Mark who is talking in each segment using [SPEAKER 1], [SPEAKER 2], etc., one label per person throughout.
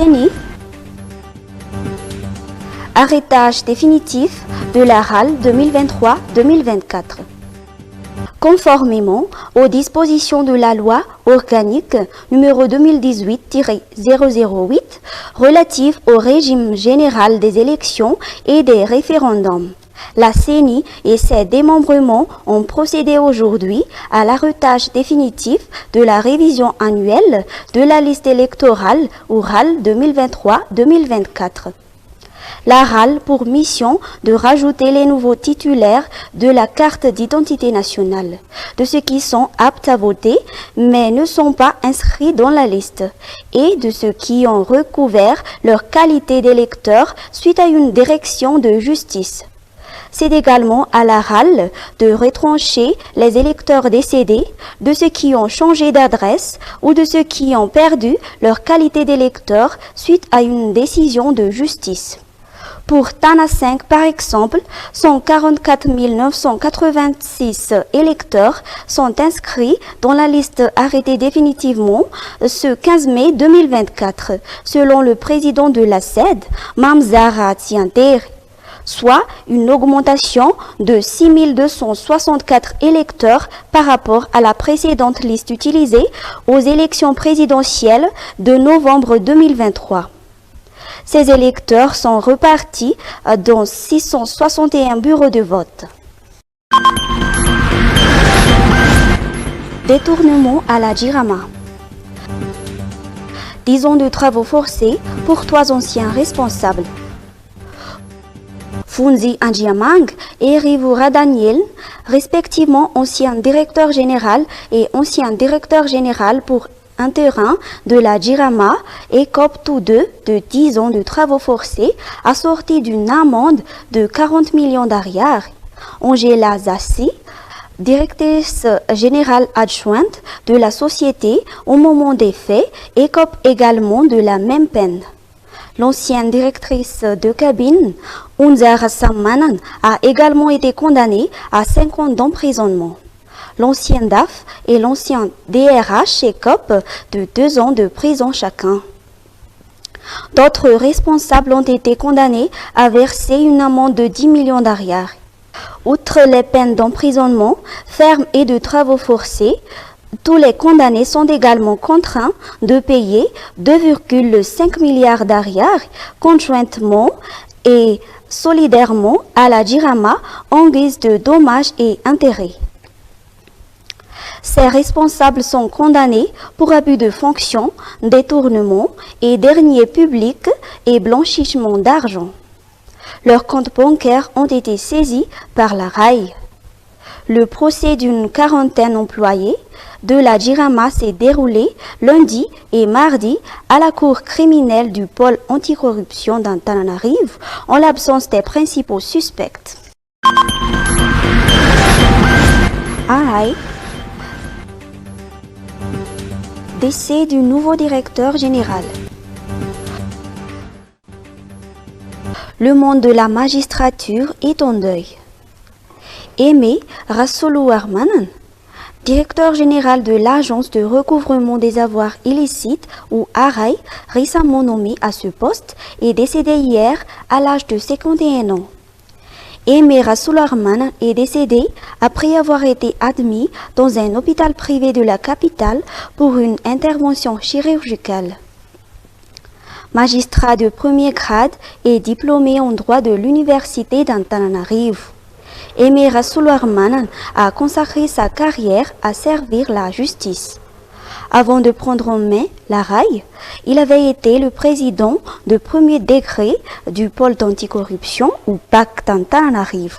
[SPEAKER 1] CENI. Arrêtage définitif de la RAL 2023-2024. Conformément aux dispositions de la loi organique numéro 2018-008 relative au régime général des élections et des référendums, la CENI et ses démembrements ont procédé aujourd'hui à l'arrêtage définitif de la révision annuelle de la liste électorale ou RAL 2023-2024. La RAL pour mission de rajouter les nouveaux titulaires de la carte d'identité nationale, de ceux qui sont aptes à voter mais ne sont pas inscrits dans la liste, et de ceux qui ont recouvert leur qualité d'électeur suite à une direction de justice. C'est également à la RAL de retrancher les électeurs décédés, de ceux qui ont changé d'adresse ou de ceux qui ont perdu leur qualité d'électeur suite à une décision de justice. Pour Tana 5, par exemple, 144 986 électeurs sont inscrits dans la liste arrêtée définitivement ce 15 mai 2024, selon le président de la SED, Mamzara Tianter, soit une augmentation de 6 264 électeurs par rapport à la précédente liste utilisée aux élections présidentielles de novembre 2023. Ces électeurs sont repartis dans 661 bureaux de vote. Détournement à la Jirama. 10 ans de travaux forcés pour 3 anciens responsables. Funzi Anjiamang et Rivura Daniel, respectivement ancien directeur général et ancien directeur général pour intérim de la Jirama, écopent tous deux de 10 ans de travaux forcés assortis d'une amende de 40 millions d'ariars. Angela Zassi, directrice générale adjointe de la société au moment des faits, écope également de la même peine. L'ancienne directrice de cabine, Unzara Sammanan, a également été condamnée à 5 ans d'emprisonnement. L'ancien DAF et l'ancien DRH écopent de 2 ans de prison chacun. D'autres responsables ont été condamnés à verser une amende de 10 millions d'ariars. Outre les peines d'emprisonnement, ferme et de travaux forcés, tous les condamnés sont également contraints de payer 2,5 milliards d'ariars conjointement et solidairement à la Jirama en guise de dommages et intérêts. Ces responsables sont condamnés pour abus de fonction, détournement et deniers publics et blanchiment d'argent. Leurs comptes bancaires ont été saisis par la RAI. Le procès d'une quarantaine d'employés de la Jirama s'est déroulé lundi et mardi à la cour criminelle du pôle anticorruption d'Antananarivo en l'absence des principaux suspects. RAI. Décès du nouveau directeur général. Le monde de la magistrature est en deuil. Aimé Rassoulou-Armanan, directeur général de l'Agence de recouvrement des avoirs illicites ou ARAI, récemment nommé à ce poste, est décédé hier à l'âge de 51 ans. Aimé Rassoulou-Armanan est décédé après avoir été admis dans un hôpital privé de la capitale pour une intervention chirurgicale. Magistrat de premier grade et diplômé en droit de l'université d'Antananarivo, Aimé Rassoulou-Armanan a consacré sa carrière à servir la justice. Avant de prendre en main la RAI, il avait été le président de premier degré du pôle d'anticorruption ou PAC d'Antananarivo.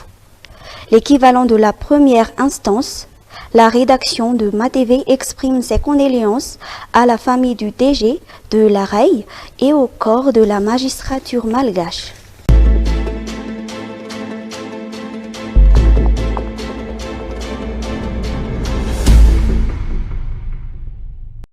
[SPEAKER 1] L'équivalent de la première instance, la rédaction de MaTV exprime ses condoléances à la famille du DG de la RAI et au corps de la magistrature malgache.